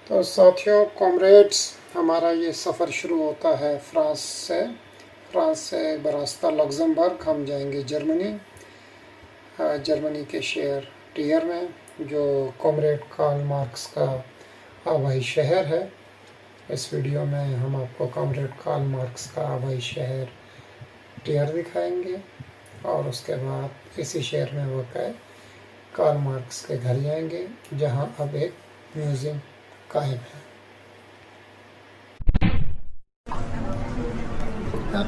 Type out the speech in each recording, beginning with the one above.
तो साथियों, कॉमरेड्स, हमारा ये सफ़र शुरू होता है फ्रांस से बरास्ता लग्जमबर्ग हम जाएंगे जर्मनी। जर्मनी के शहर टियर में, जो कॉमरेड कार्ल मार्क्स का आबाई शहर है। इस वीडियो में हम आपको कॉमरेड कार्ल मार्क्स का आबाई शहर टियर दिखाएंगे और उसके बाद इसी शहर में वाक़ कार्ल मार्क्स के घर जाएंगे, जहां अब एक म्यूज़ियम कायम है।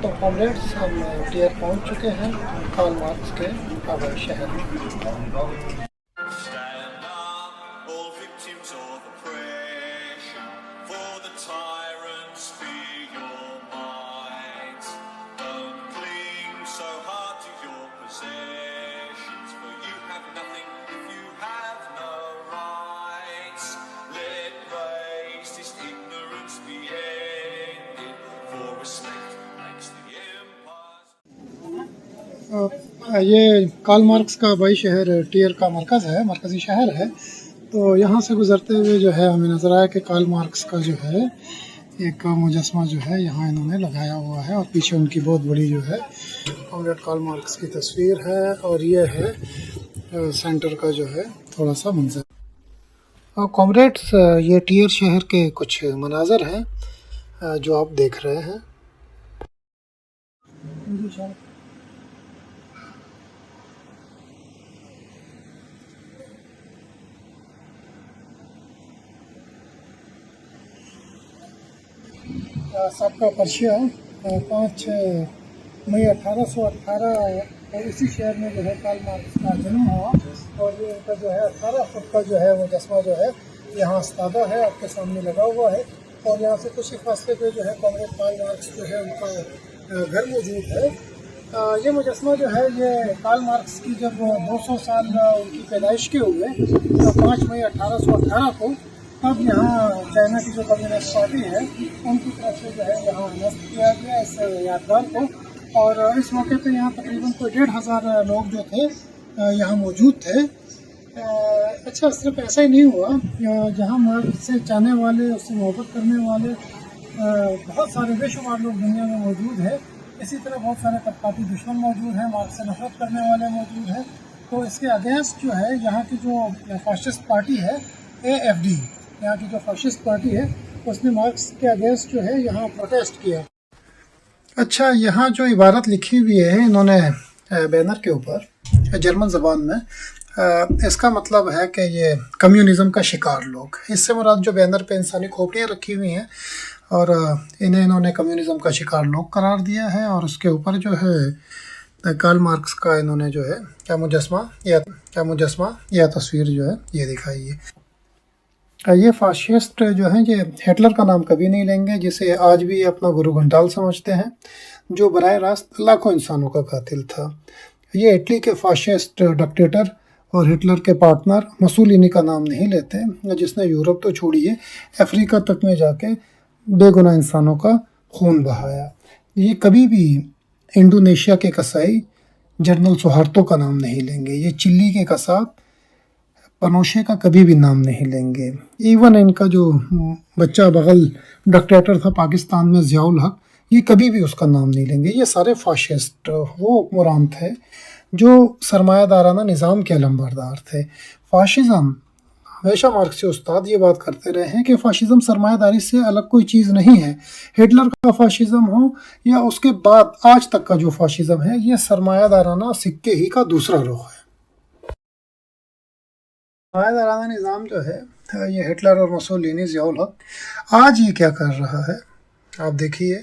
तो कॉमरेड्स, हम टियर पहुंच चुके हैं, कार्ल मार्क्स के आबाई शहर में। ये कार्ल मार्क्स का आबाई शहर टियर का मरकज़ी शहर है। तो यहाँ से गुज़रते हुए जो है हमें नज़र आया कि कार्ल मार्क्स का जो है एक मुजस्मा जो है यहाँ इन्होंने लगाया हुआ है, और पीछे उनकी बहुत बड़ी जो है कॉमरेड कार्ल मार्क्स की तस्वीर है, और ये है सेंटर का जो है थोड़ा सा मंजर। और कॉमरेड्स, ये टियर शहर के कुछ मनाज़र हैं जो आप देख रहे हैं। सबका पर्चिया 5 मई 1818 इसी शहर में जो है कार्ल मार्क्स का जन्म हुआ, और ये उनका जो है 18 फुट का जो है मुजस्मा जो है यहाँ इस्तादा है, आपके सामने लगा हुआ है। और यहाँ से कुछ ही फासले पे जो है कॉमरेड कार्ल मार्क्स जो है उनका घर मौजूद है। ये मुजस्मा जो है ये कार्ल मार्क्स की जब 200 साल उनकी पैदाइश के हुए, तो 5 मई 1818 को तब यहाँ चाइना की जो कम्युनिस्ट पार्टी है उनकी तरफ से जो है यहाँ नस्ब किया गया इस यादगार को। और इस मौके पे यहाँ तकरीबन कोई 1500 लोग जो थे यहाँ मौजूद थे। अच्छा, सिर्फ ऐसा ही नहीं हुआ, जहाँ मार्क्स से चाहने वाले, उससे मोहब्बत करने वाले बहुत सारे बेशुमार लोग दुनिया में मौजूद है। इसी तरह बहुत सारे तबकाती दुश्मन मौजूद हैं, मार्क्स से नफरत करने वाले मौजूद हैं। तो इसके अगेंस्ट जो है यहाँ की जो फाशिस्ट पार्टी है AFD, यहाँ की जो फाशिस्ट पार्टी है, उसने मार्क्स के अगेंस्ट जो है यहाँ प्रोटेस्ट किया। अच्छा, यहाँ जो इबारत लिखी हुई है इन्होंने बैनर के ऊपर जर्मन ज़बान में, इसका मतलब है कि ये कम्युनिज़म का शिकार लोग। इससे मुराद जो बैनर पे इंसानी खोपड़ियाँ रखी हुई हैं, और इन्होंने कम्युनिज़म का शिकार लोग करार दिया है, और उसके ऊपर जो है कार्ल मार्क्स का इन्होंने जो है क्या मुजस्मा या तस्वीर जो है ये दिखाई है। ये फाशिस्ट जो हैं ये हिटलर का नाम कभी नहीं लेंगे, जिसे आज भी अपना गुरु घंटाल समझते हैं, जो बराह रास्त लाखों इंसानों का कातिल था। ये इटली के फाशिस्ट डिक्टेटर और हिटलर के पार्टनर मुसोलिनी का नाम नहीं लेते, जिसने यूरोप तो छोड़िए अफ्रीका तक में जाके बेगुनाह इंसानों का खून बहाया। ये कभी भी इंडोनेशिया के कसाई जनरल सुहार्तो का नाम नहीं लेंगे। ये चिली के कसाब पनोशे का कभी भी नाम नहीं लेंगे। इवन इनका जो बच्चा बगल डिक्टेटर था पाकिस्तान में, ज़ियाउल हक, ये कभी भी उसका नाम नहीं लेंगे। ये सारे फाशिस्ट वो हुक्मरान थे जो सरमायादाराना निज़ाम के अलंबरदार थे। फाशिज़म, हमेशा मार्क्सी उस्ताद ये बात करते रहे हैं कि फाशिज़म सरमायादारी से अलग कोई चीज़ नहीं है। हिटलर का फाशिज़म हो या उसके बाद आज तक का जो फाशिज़म है, ये सरमायादाराना सिक्के ही का दूसरा रुख है। सरमायादाराना निज़ाम जो है ये हिटलर और मुसोलिनी, ज़ियाउल हक, आज ये क्या कर रहा है आप देखिए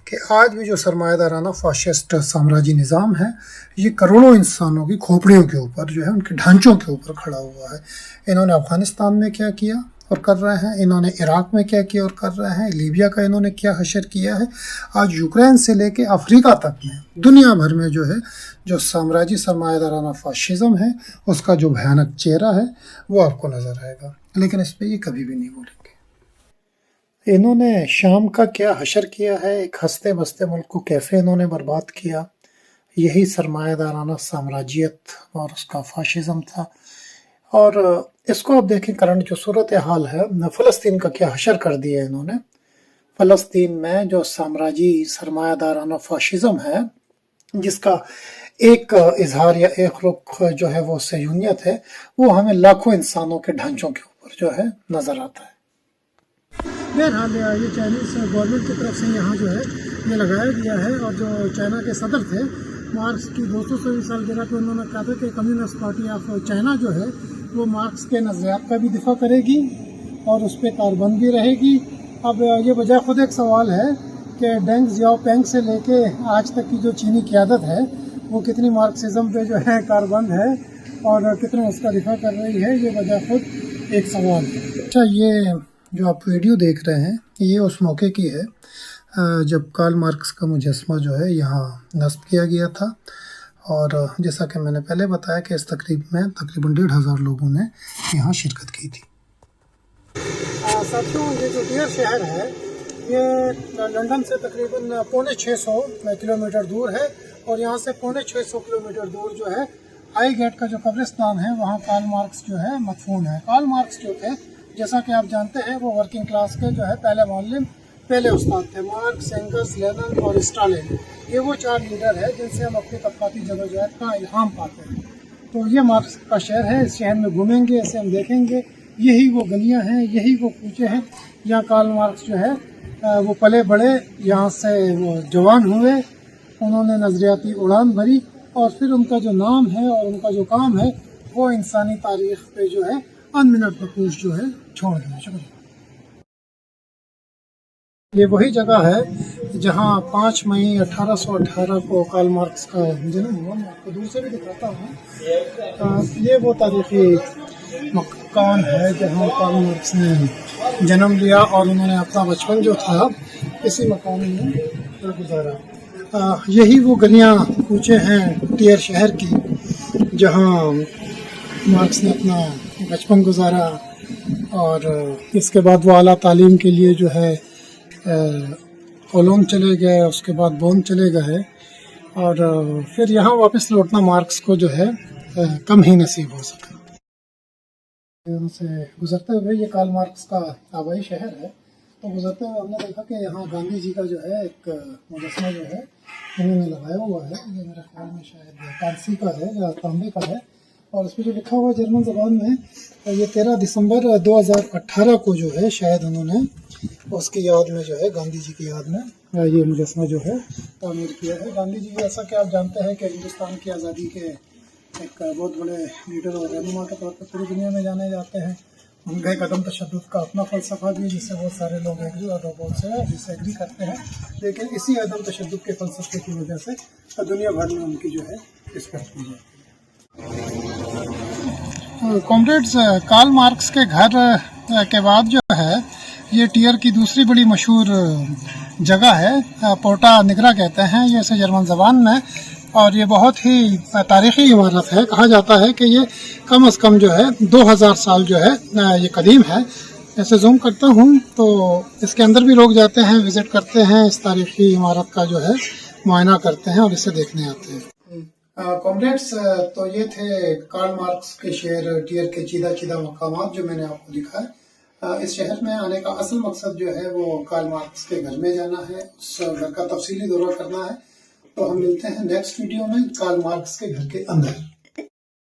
कि आज भी जो सरमायादाराना फाशिस्ट साम्राज्य निज़ाम है, ये करोड़ों इंसानों की खोपड़ियों के ऊपर जो है, उनके ढांचों के ऊपर खड़ा हुआ है। इन्होंने अफ़गानिस्तान में क्या किया और कर रहे हैं, इन्होंने इराक में क्या किया और कर रहे हैं, लीबिया का इन्होंने क्या हशर किया है, आज यूक्रेन से लेके अफ्रीका तक में दुनिया भर में जो है जो साम्राज्य सरमायादाराना फाशिज़म है, उसका जो भयानक चेहरा है वो आपको नज़र आएगा। लेकिन इस पर ये कभी भी नहीं बोलेंगे। इन्होंने शाम का क्या हशर किया है, एक हंसते बसते मुल्क को कैसे इन्होंने बर्बाद किया, यही सरमायादाराना साम्राज्यत और उसका फाशिज़म था। और इसको आप देखें करंट जो सूरत हाल है, फ़लस्तीन का क्या हशर कर दिया है इन्होंने। फ़लस्तीन में जो साम्राज्य सरमायादाराना फाशिज़म है, जिसका एक इजहार या एक रुख जो है वो सयूनियत है, वो हमें लाखों इंसानों के ढांचों के ऊपर जो है नज़र आता है। बहरहाल ये चाइनीज़ गवर्नमेंट की तरफ से यहाँ जो है ये लगाया गया है, और जो चाइना के सदर थे मार्क्स की 200वीं सालगिरह पर उन्होंने कहा था कि कम्युनिस्ट पार्टी ऑफ चाइना जो है वो मार्क्स के नज़रियात का भी दिफा करेगी और उस पर कारबंद भी रहेगी। अब ये बजाय खुद एक सवाल है कि डेंग जियाओपिंग से लेके आज तक की जो चीनी क़यादत है वो कितनी मार्क्सिज्म पे जो है कारबंद है और कितना उसका दिफा कर रही है, ये बजाय खुद एक सवाल है। अच्छा, ये जो आप वीडियो देख रहे हैं ये उस मौके की है जब कार्ल मार्क्स का मुजस्समा जो है यहाँ नस्ब किया गया था, और जैसा कि मैंने पहले बताया कि इस तकरीब में तकरीबन 1500 लोगों ने यहाँ शिरकत की थी। साथियों, ये जो टियर शहर है ये लंदन से तकरीबन 650 किलोमीटर दूर है, और यहाँ से 650 किलोमीटर दूर जो है हाई गेट का जो कब्रिस्तान है वहाँ कार्ल मार्क्स जो है मदफून है। कार्ल मार्क्स जो थे, जैसा कि आप जानते हैं, वो वर्किंग क्लास के जो है पहले मौलिम, पहले उस्ताद थे। मार्क्स, एंगल्स, लेनिन और स्टालिन, ये वो 4 लीडर है जिनसे हम अपनी तबकाती जदोजहद का इल्हाम पाते हैं। तो ये मार्क्स का शहर है, इस शहर में घूमेंगे, इसे हम देखेंगे। यही वो गलियां हैं, यही वो कूचे हैं जहाँ कार्ल मार्क्स जो है वो पले बड़े, यहाँ से वो जवान हुए, उन्होंने नज़रियाती उड़ान भरी, और फिर उनका जो नाम है और उनका जो काम है वो इंसानी तारीख पे जो है अनमिनट नकूश जो है छोड़ दिया। शुक्रिया। ये वही जगह है जहाँ 5 मई 1818 को कार्ल मार्क्स का जन्म हुआ। मैं आपको दूर से भी दिखाता हूँ। ये वो तारीखी मकान है जहाँ कार्ल मार्क्स ने जन्म लिया, और उन्होंने अपना बचपन जो था इसी मकान में गुजारा। यही वो गलियाँ कूचे हैं टियर शहर की जहाँ मार्क्स ने अपना बचपन गुजारा, और इसके बाद वो आला तालीम के लिए जो है कोलोन चले गए, उसके बाद बोन चले गए, और फिर यहाँ वापस लौटना मार्क्स को जो है कम ही नसीब हो सका। उनसे गुजरते हुए ये कार्ल मार्क्स का आबाई शहर है, तो गुजरते हुए हमने देखा कि यहाँ गांधी जी का जो है एक मुजस्समा जो है उन्होंने लगाया हुआ है। ये मेरे ख्याल में शायद कांसी का है या तांबे का है, और इस पर जो लिखा हुआ है जर्मन ज़बान में, ये 13 दिसंबर 2018 को जो है शायद उन्होंने उसकी याद में जो है, गांधी जी की याद में ये मुजस्समा जो है तामीर किया है। गांधी जी जैसा कि आप जानते हैं कि हिंदुस्तान की आज़ादी के एक बहुत बड़े लीडर और रहनुमा के तौर पर पूरी दुनिया में जाने जाते हैं। उनका एक अदम तशद्दुद का अपना फ़लसफ़ा भी है जिससे बहुत सारे लोग एग्री और बहुत से डिसएग्री करते हैं, लेकिन इसी अदम तशद्दुद के फ़लसफ़े की वजह से दुनिया भर में उनकी जो है रिस्पेक्ट की जाती है। कॉमरेड्स, कार्ल मार्क्स के घर के बाद जो है ये टियर की दूसरी बड़ी मशहूर जगह है, पोर्टा निग्रा कहते हैं ये इसे जर्मन ज़बान में, और ये बहुत ही तारीख़ी इमारत है। कहा जाता है कि ये कम से कम जो है 2000 साल जो है ये कदीम है। ऐसे जूम करता हूँ तो इसके अंदर भी लोग जाते हैं, विज़िट करते हैं, इस तारीख़ी इमारत का जो है मुआयना करते हैं और इसे देखने आते हैं। कॉमरेड्स, तो ये थे कार्ल मार्क्स के शहर टियर के चीदा चीदा मकामात जो मैंने आपको दिखा है। इस शहर में आने का असल मकसद जो है वो कार्ल मार्क्स के घर में जाना है, उस घर का तफसीली दौरा करना है। तो हम मिलते हैं नेक्स्ट वीडियो में कार्ल मार्क्स के घर के अंदर।